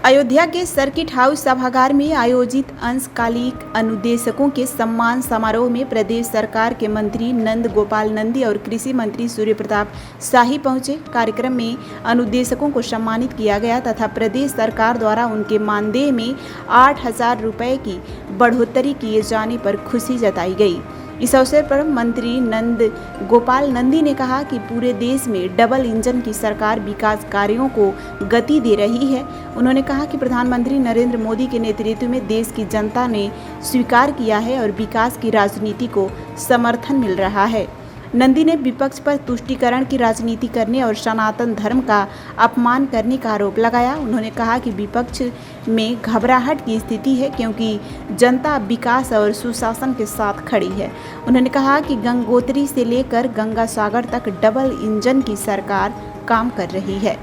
अयोध्या के circuit house सभागार में आयोजित अंशकालिक अनुदेशकों के सम्मान समारोह में प्रदेश सरकार के मंत्री नंद गोपाल नंदी और कृषि मंत्री सूर्य प्रताप शाही पहुंचे। कार्यक्रम में अनुदेशकों को सम्मानित किया गया तथा प्रदेश सरकार द्वारा उनके मानदेय में 8,000 रुपये की बढ़ोतरी किए जाने पर खुशी जताई गई। इस अवसर पर मंत्री नंद गोपाल नंदी ने कहा कि पूरे देश में डबल इंजन की सरकार विकास कार्यों को गति दे रही है। उन्होंने कहा कि प्रधानमंत्री नरेंद्र मोदी के नेतृत्व में देश की जनता ने स्वीकार किया है और विकास की राजनीति को समर्थन मिल रहा है। नंदी ने विपक्ष पर तुष्टीकरण की राजनीति करने और सनातन धर्म का अपमान करने का आरोप लगाया। उन्होंने कहा कि विपक्ष में घबराहट की स्थिति है क्योंकि जनता विकास और सुशासन के साथ खड़ी है। उन्होंने कहा कि गंगोत्री से लेकर गंगा सागर तक डबल इंजन की सरकार काम कर रही है।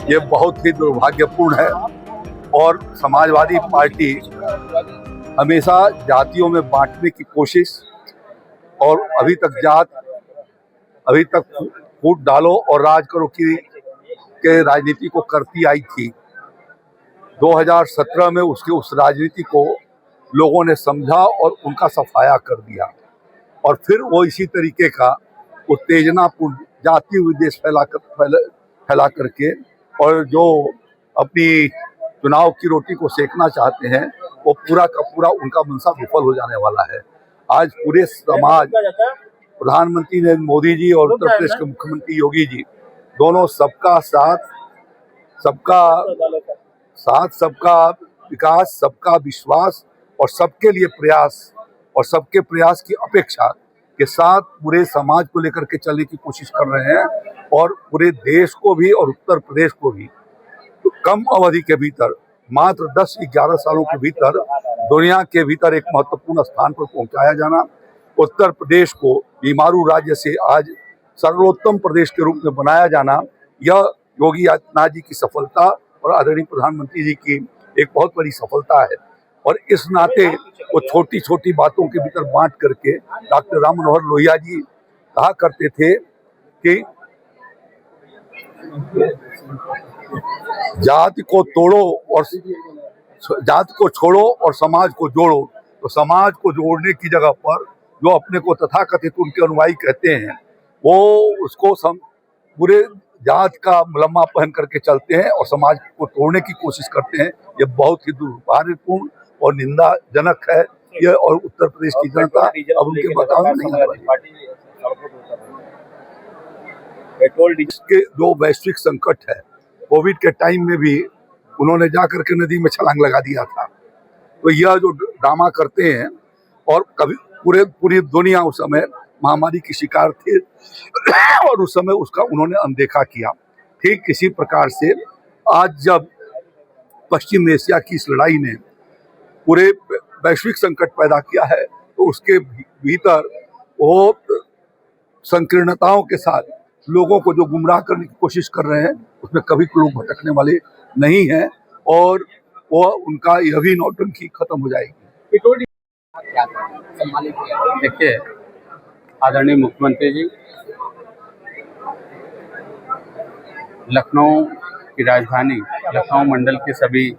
ये बहुत ही दुर्भाग्यपूर्ण है और समाजवादी पार्टी हमेशा जातियों में बांटने की कोशिश और अभी तक फूट डालो और राज करो के राजनीति को करती आई थी। 2017 में उस राजनीति को लोगों ने समझा और उनका सफाया कर दिया और फिर वो इसी तरीके का उत्तेजनापूर्ण जातीय विद्वेष फैला करके और जो अपनी चुनाव की रोटी को सेकना चाहते हैं वो पूरा का पूरा उनका मनसा विफल हो जाने वाला है। आज पूरे समाज, प्रधानमंत्री नरेंद्र मोदी जी और उत्तर प्रदेश के मुख्यमंत्री योगी जी दोनों सबका साथ, सबका विकास, सबका विश्वास और सबके लिए प्रयास और सबके प्रयास की अपेक्षा के साथ पूरे समाज को लेकर के चलने की कोशिश कर रहे हैं और पूरे देश को भी और उत्तर प्रदेश को भी तो कम अवधि के भीतर मात्र 10-11 सालों के भीतर दुनिया के भीतर एक महत्वपूर्ण स्थान पर पहुंचाया जाना, उत्तर प्रदेश को बीमारू राज्य से आज सर्वोत्तम प्रदेश के रूप में बनाया जाना, यह योगी आदित्यनाथ जी की सफलता और आदरणीय प्रधानमंत्री जी की एक बहुत बड़ी सफलता है। और इस नाते वो छोटी छोटी बातों के भीतर बांट करके डॉक्टर राम मनोहर लोहिया जी कहा करते थे कि जाति को छोड़ो और समाज को जोड़ो। तो समाज को जोड़ने की जगह पर जो अपने को तथाकथित उनके अनुयायी कहते हैं वो उसको पूरे जात का मुलम्मा पहन करके चलते हैं और समाज को तोड़ने की कोशिश करते हैं। ये बहुत ही दुर्भाग्यपूर्ण और निंदाजनक है। ये और उत्तर प्रदेश की जनता अब उनके बचाव में नहीं के जो वैश्विक संकट है, कोविड के टाइम में भी उन्होंने जाकर के नदी में छलांग लगा दिया था। तो यह जो ड्रामा करते हैं और कभी पूरी दुनिया उस समय महामारी की शिकार थी और उस समय उसका उन्होंने अनदेखा किया। ठीक इसी प्रकार से आज जब पश्चिम एशिया की इस लड़ाई ने पूरे वैश्विक संकट पैदा किया है तो उसके भीतर वो संकीर्णताओं के साथ लोगों को जो गुमराह करने की कोशिश कर रहे हैं उसमें कभी लोग भटकने वाले नहीं हैं और वो उनका यह भी नौटंकी खत्म हो जाएगी। देखिए, आदरणीय मुख्यमंत्री जी लखनऊ की राजधानी लखनऊ मंडल के सभी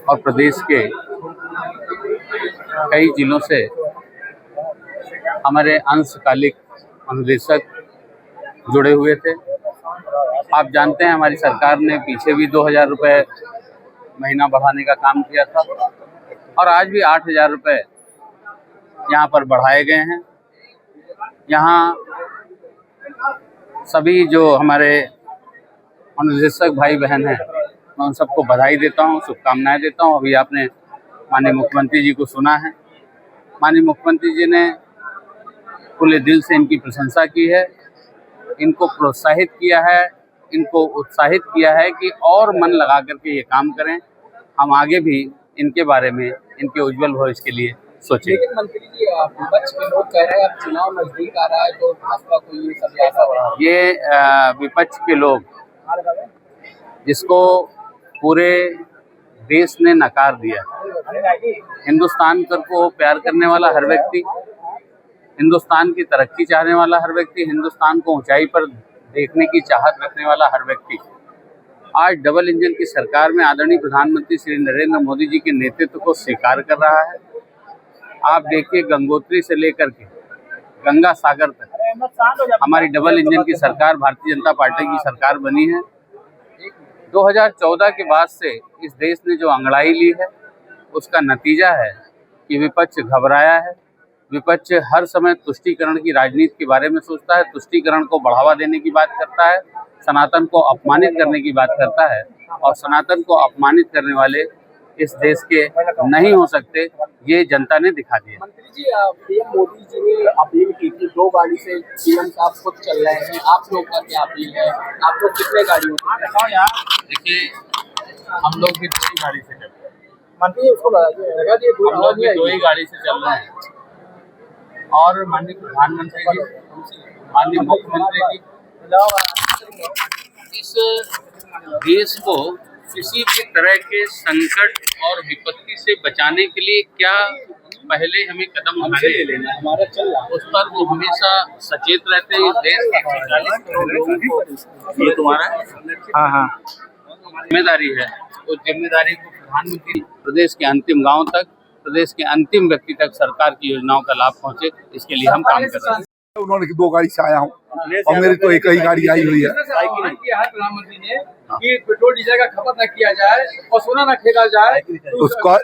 और प्रदेश के कई जिलों से हमारे अंशकालिक अनुदेशक जुड़े हुए थे। आप जानते हैं हमारी सरकार ने पीछे भी 2,000 रुपये महीना बढ़ाने का काम किया था और आज भी 8,000 रुपये यहाँ पर बढ़ाए गए हैं। यहाँ सभी जो हमारे अनुदेशक भाई बहन हैं मैं उन सबको बधाई देता हूँ, शुभकामनाएं देता हूँ। अभी आपने माननीय मुख्यमंत्री जी को सुना है। माननीय मुख्यमंत्री जी ने खुले दिल से इनकी प्रशंसा की है, इनको प्रोत्साहित किया है, इनको उत्साहित किया है कि और मन लगा करके ये काम करें। हम आगे भी इनके बारे में, इनके उज्जवल भविष्य के लिए सोचें। लेकिन मंत्री जी, विपक्ष के लोग कह रहे हैं अब चुनाव नजदीक आ रहा है तो भाजपा को ये सब आशा बढ़ा। ये विपक्ष के लोग जिसको पूरे देश ने नकार दिया, हिंदुस्तान को प्यार करने वाला हर व्यक्ति, हिंदुस्तान की तरक्की चाहने वाला हर व्यक्ति, हिंदुस्तान को ऊंचाई पर देखने की चाहत रखने वाला हर व्यक्ति आज डबल इंजन की सरकार में आदरणीय प्रधानमंत्री श्री नरेंद्र मोदी जी के नेतृत्व को स्वीकार कर रहा है। आप देखिए, गंगोत्री से लेकर के गंगा सागर तक हमारी डबल इंजन की सरकार भारतीय जनता पार्टी की सरकार बनी है। 2014 के बाद से इस देश ने जो अंगड़ाई ली है उसका नतीजा है कि विपक्ष घबराया है। विपक्ष हर समय तुष्टीकरण की राजनीति के बारे में सोचता है, तुष्टीकरण को बढ़ावा देने की बात करता है, सनातन को अपमानित करने की बात करता है, और सनातन को अपमानित करने वाले इस देश के नहीं हो सकते, ये जनता ने दिखा दिया। मंत्री जी, पीएम मोदी जी ने अपील की थी 2 गाड़ी से पीएम साहब खुद चल रहे हैं, आप लोग का क्या अपील है? आप लोग कितने गाड़ियों से? देखिए, हम लोग भी 2 ही गाड़ी से चल रहे हैं। मंत्री उसको लगा दिए, हम लोग भी 2 ही गाड़ी से चल रहे हैं, और माननीय प्रधानमंत्री जी, माननीय मुख्यमंत्री जी इस देश को किसी भी तरह के संकट और विपत्ति से बचाने के लिए क्या पहले हमें कदम उठाने हमारा चल रहा उस पर वो हमेशा सचेत रहते हैं। इस देश के 140 करोड़ लोगों को ये तुम्हारा जिम्मेदारी है। उस जिम्मेदारी को प्रधानमंत्री प्रदेश के अंतिम गांव तक, प्रदेश के अंतिम व्यक्ति तक सरकार की योजनाओं का लाभ पहुंचे, इसके लिए हम काम कर रहे हैं। उन्होंने 2 गाड़ी से आया हूँ और मेरी तो एक ही गाड़ी आई हुई है। प्रधानमंत्री ने कि पेट्रोल डीजल का खपत न किया जाए और सोना न खरीदा जाए, तो उसका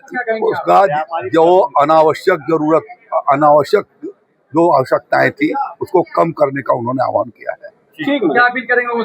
जो अनावश्यक जो आवश्यकताएं थी उसको कम करने का उन्होंने आह्वान किया है। ठीक, क्या अपील करेंगे?